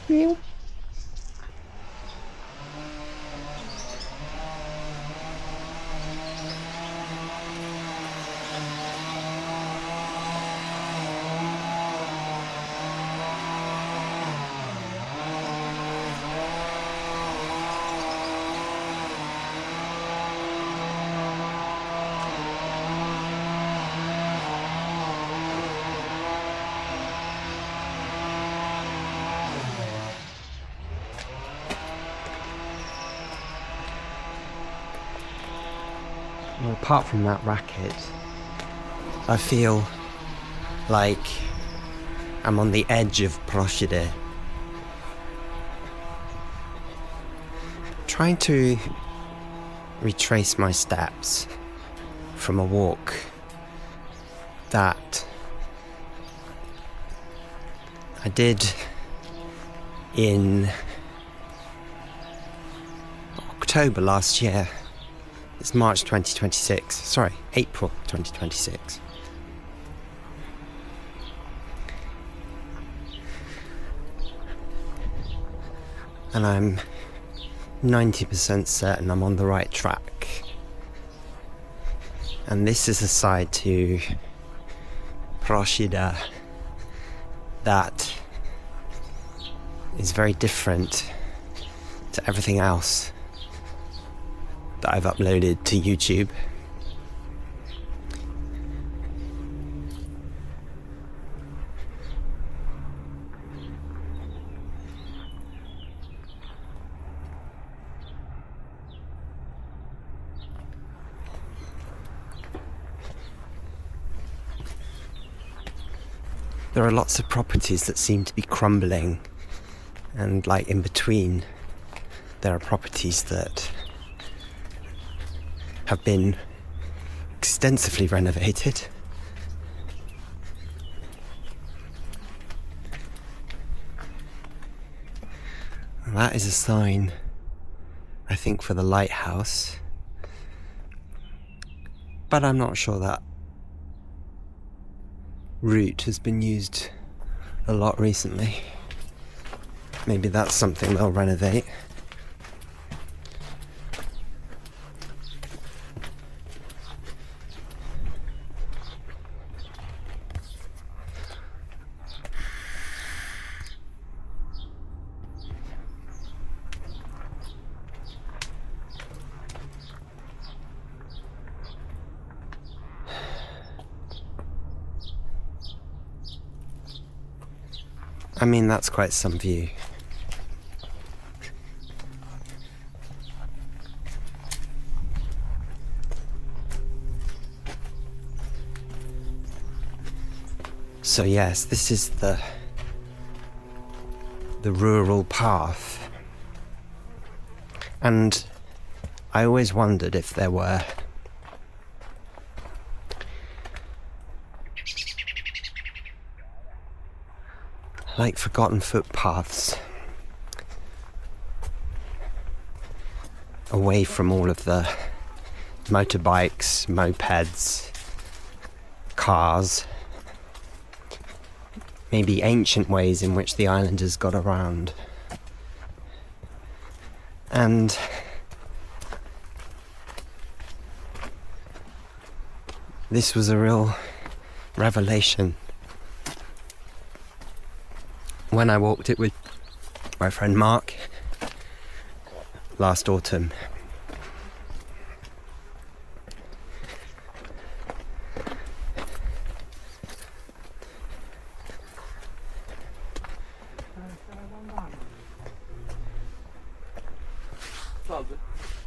Meow. Well, apart from that racket, I feel like I'm on the edge of Procida. Trying to retrace my steps from a walk that I did in October last year. It's March 2026. Sorry, April 2026. And I'm 90% certain I'm on the right track. And this is a side to Procida that is very different to everything else that I've uploaded to YouTube. There are lots of properties that seem to be crumbling, and like in between there are properties that have been extensively renovated. And that is a sign, I think, for the lighthouse, but I'm not sure that route has been used a lot recently. Maybe that's something they'll renovate. I mean, that's quite some view. So yes, this is the rural path. And I always wondered if there were like forgotten footpaths away from all of the motorbikes, mopeds, cars, maybe ancient ways in which the islanders got around. And this was a real revelation when I walked it with my friend Mark last autumn.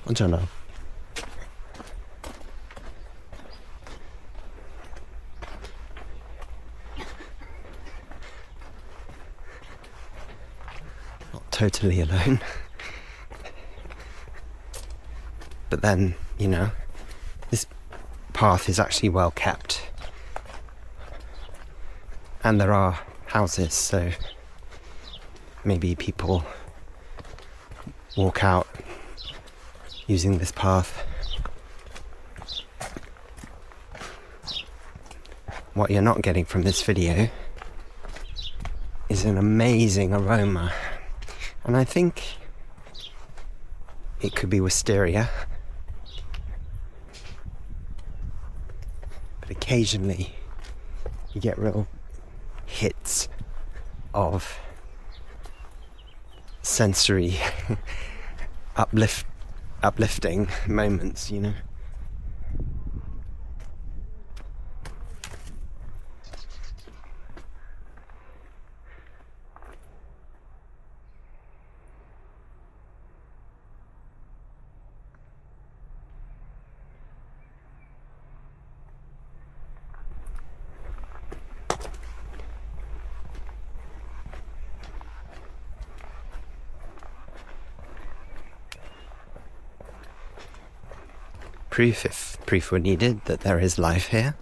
I don't know. Totally alone. But then, you know, this path is actually well kept. And there are houses, so maybe people walk out using this path. What you're not getting from this video is an amazing aroma And I think it could be wisteria. But occasionally you get real hits of sensory uplifting moments, you know. Proof, if proof were needed, that there is life here.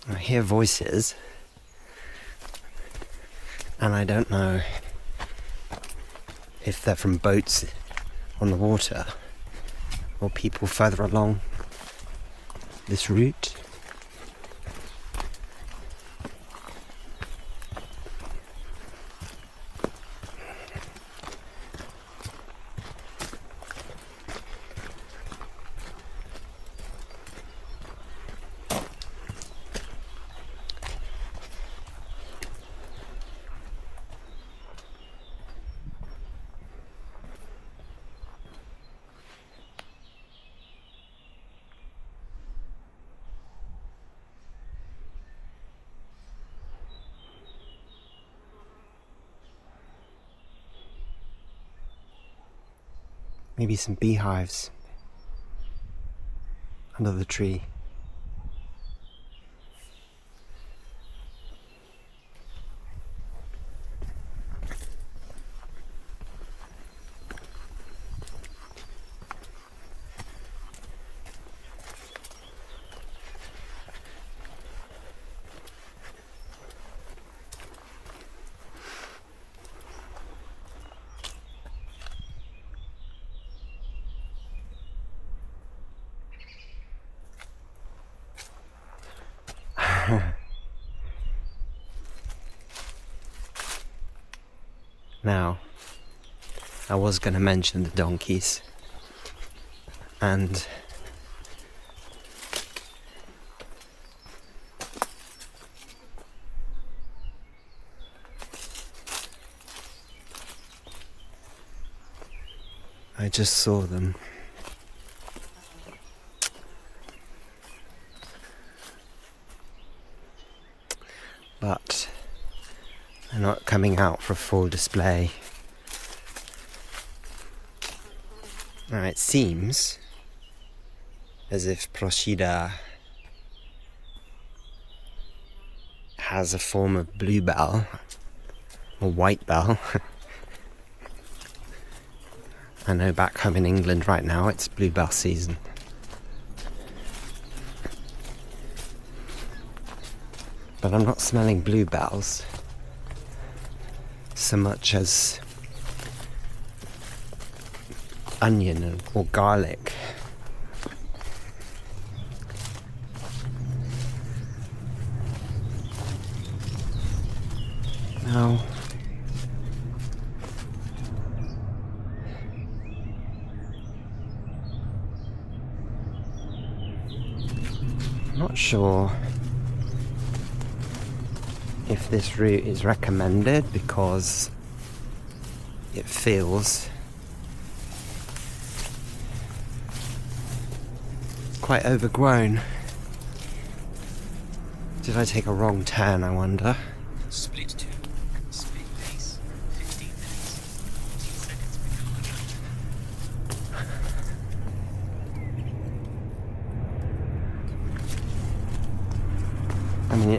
I hear voices, and I don't know if they're from boats on the water or people further along this route. Maybe some beehives under the tree. Now, I was going to mention the donkeys, and I just saw them. But they're not coming out for full display. Now it seems as if Procida has a form of bluebell or white bell. I know back home in England right now it's bluebell season. But I'm not smelling bluebells so much as onion or garlic. Now, I'm not sure if this route is recommended because it feels quite overgrown. Did I take a wrong turn, I wonder? Split 2. Split pace. 15 minutes. 14 seconds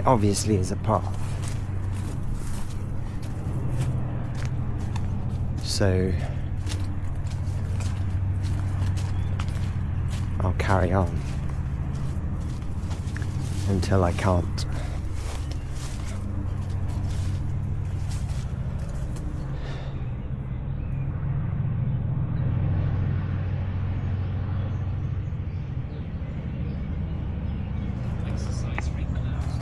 it obviously is a path. So I'll carry on until I can't. Exercise ring allowed.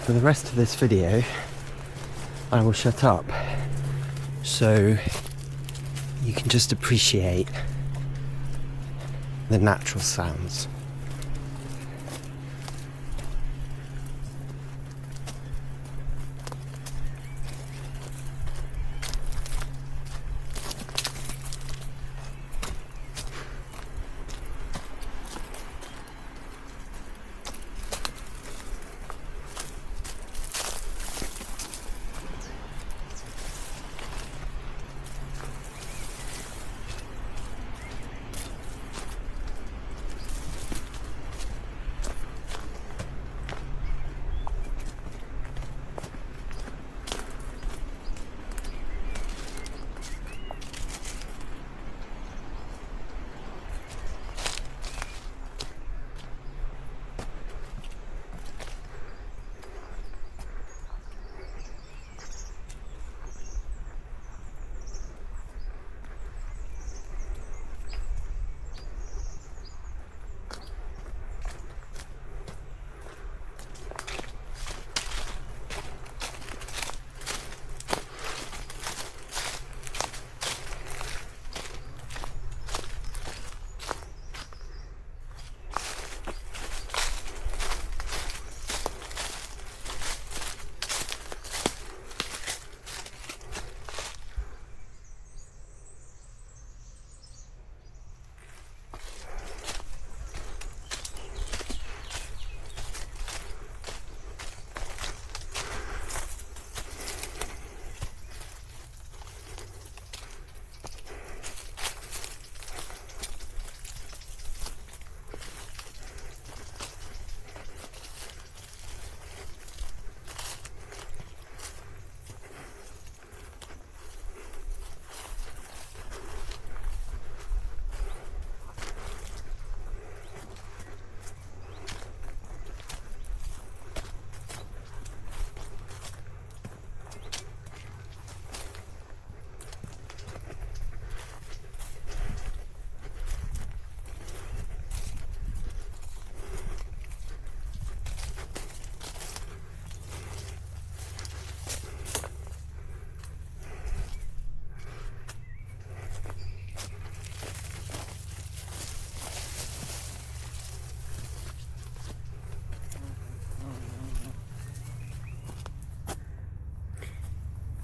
For the rest of this video, I will shut up so you can just appreciate the natural sounds.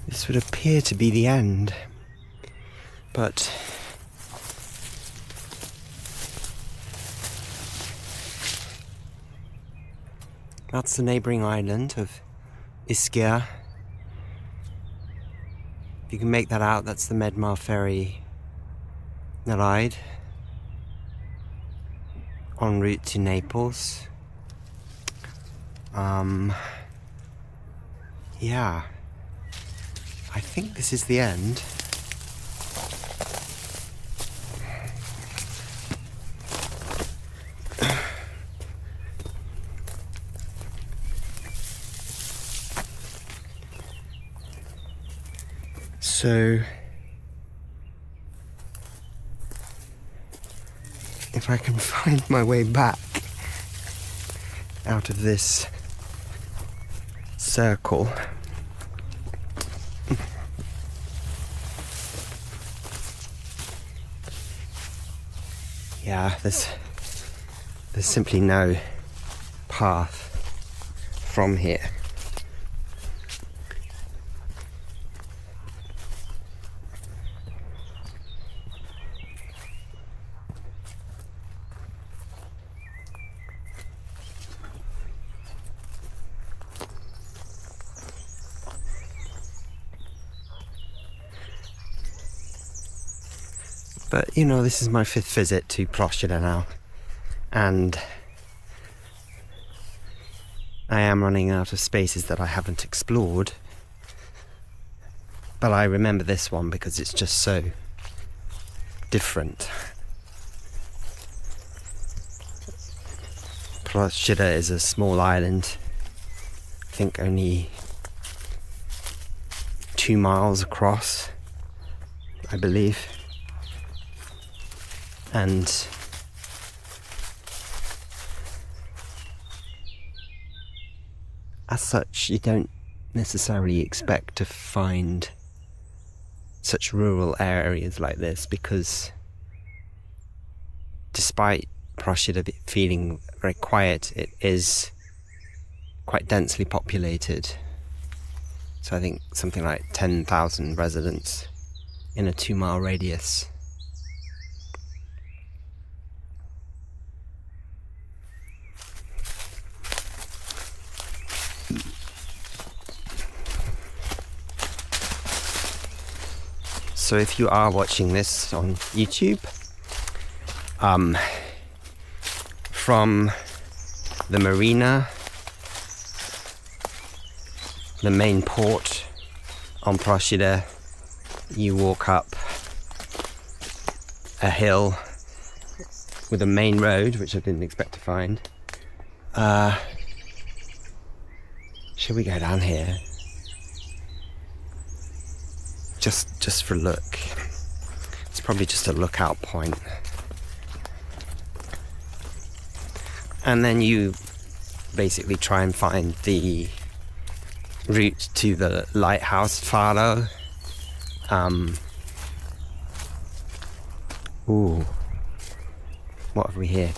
This would appear to be the end, but that's the neighbouring island of Ischia. If you can make that out, that's the Medmar ferry ride en route to Naples. Yeah. I think this is the end. So, if I can find my way back out of this circle. Yeah, there's simply no path from here. But, you know, this is my 5th visit to Procida now, and I am running out of spaces that I haven't explored. But I remember this one because it's just so different. Procida is a small island, I think only 2 miles across, I believe. And as such, you don't necessarily expect to find such rural areas like this, because despite Procida feeling very quiet, it is quite densely populated. So I think something like 10,000 residents in a 2-mile radius. So if you are watching this on YouTube, from the marina, the main port on Procida, you walk up a hill with a main road, which I didn't expect to find. Should we go down here? Just for a look. It's probably just a lookout point. And then you basically try and find the route to the lighthouse Faro. Ooh. What have we here?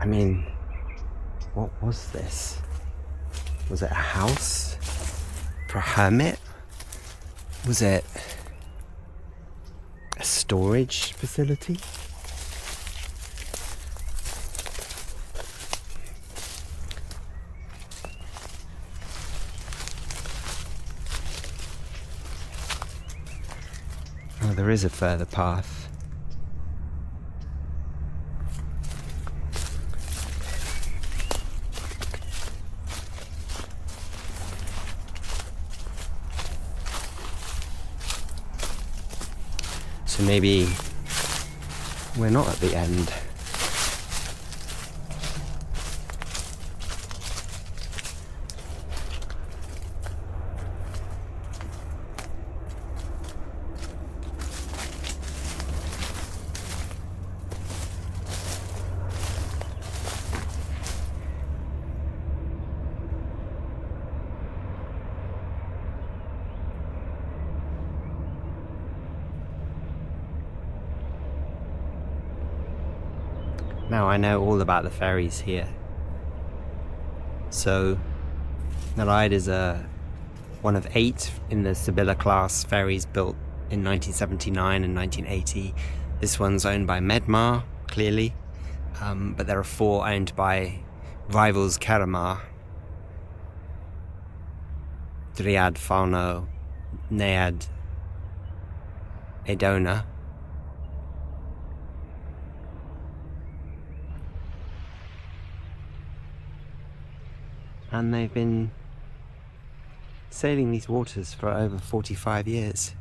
I mean, what was this? Was it a house for a hermit? Was it a storage facility? Oh, there is a further path. So maybe we're not at the end. Now I know all about the ferries here. So the ride is one of 8 in the Sibylla class ferries built in 1979 and 1980. This one's owned by Medmar, clearly, but there are 4 owned by rivals Keramar, Dryad, Fauno, Nead, Edona. And they've been sailing these waters for over 45 years.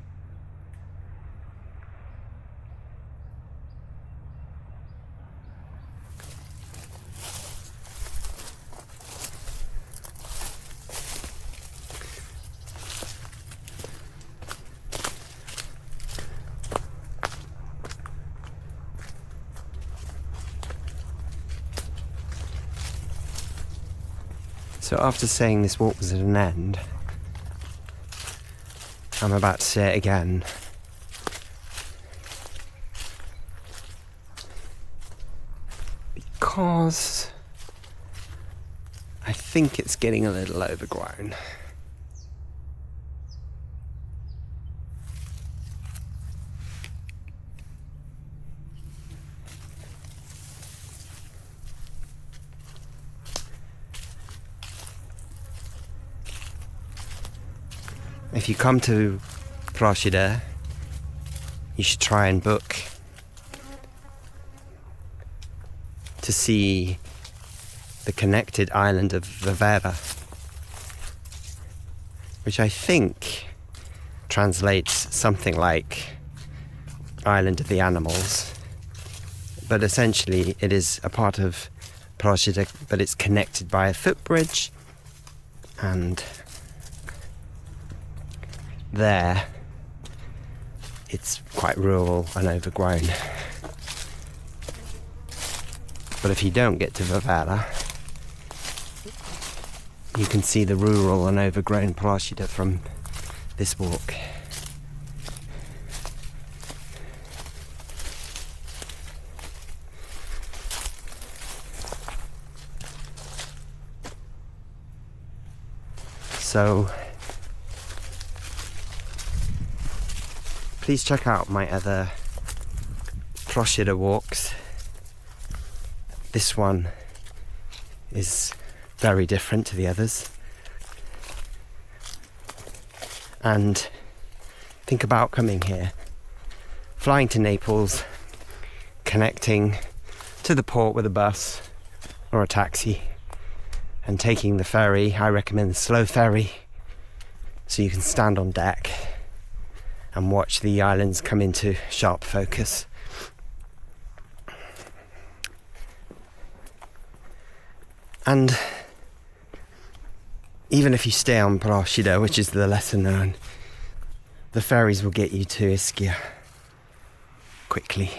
So after saying this walk was at an end, I'm about to say it again. Because I think it's getting a little overgrown. If you come to Procida, you should try and book to see the connected island of Vivera, which I think translates something like Island of the Animals, but essentially it is a part of Procida, but it's connected by a footbridge, and there it's quite rural and overgrown. But if you don't get to Vivera, you can see the rural and overgrown Procida from this walk. So please check out my other Procida walks. This one is very different to the others. And think about coming here, flying to Naples, connecting to the port with a bus or a taxi, and taking the ferry. I recommend the slow ferry, so you can stand on deck and watch the islands come into sharp focus. And even if you stay on Procida, which is the lesser known, the ferries will get you to Ischia quickly.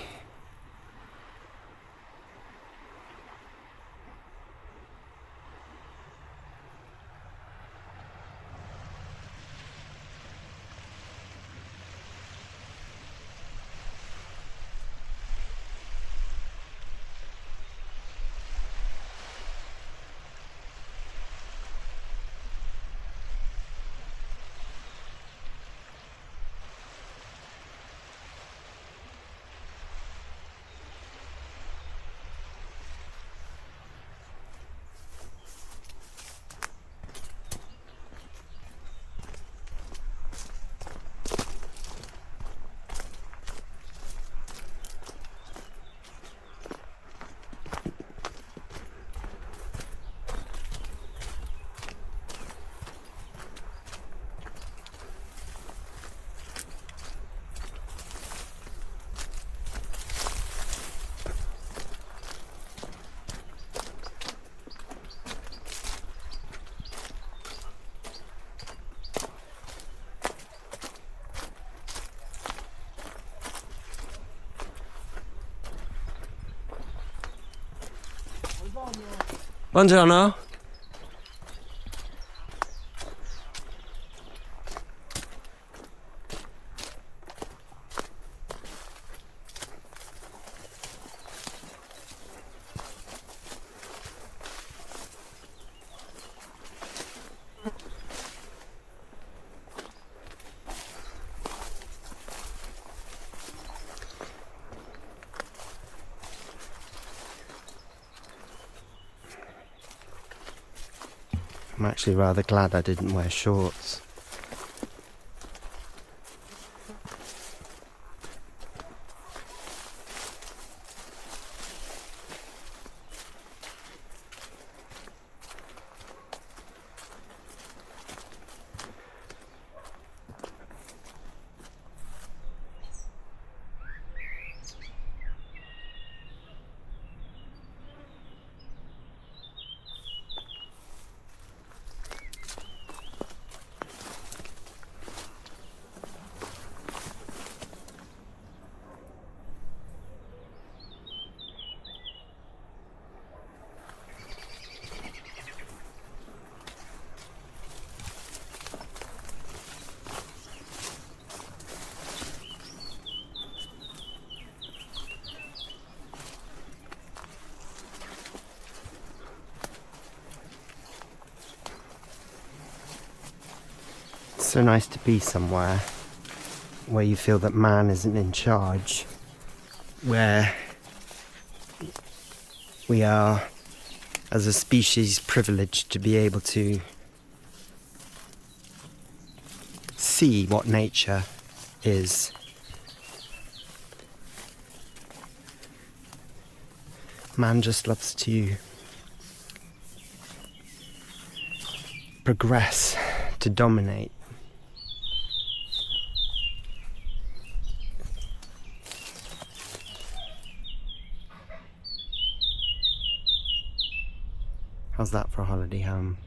Buongiorno. I'm actually rather glad I didn't wear shorts. so nice to be somewhere where you feel that man isn't in charge, where we are, as a species, privileged to be able to see what nature is. Man just loves to progress, to dominate. How's that for a holiday home?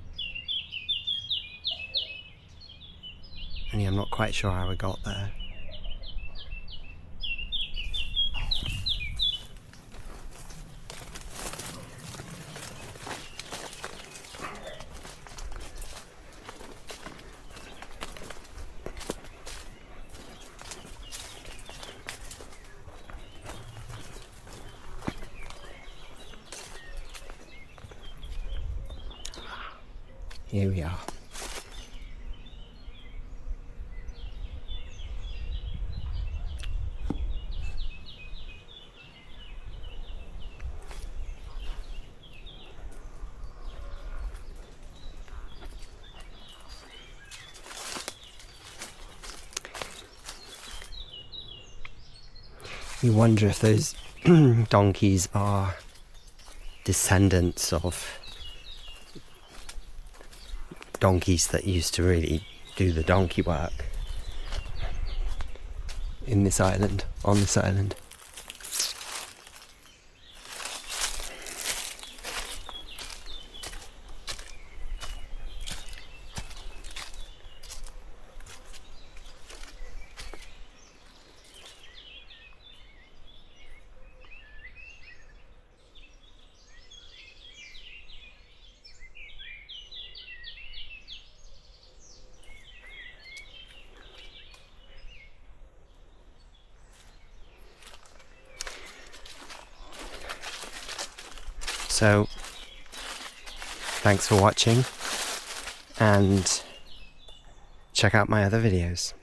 Only I'm not quite sure how we got there. Here we are. You wonder if those donkeys are descendants of donkeys that used to really do the donkey work in this island, on this island. So, thanks for watching, and check out my other videos.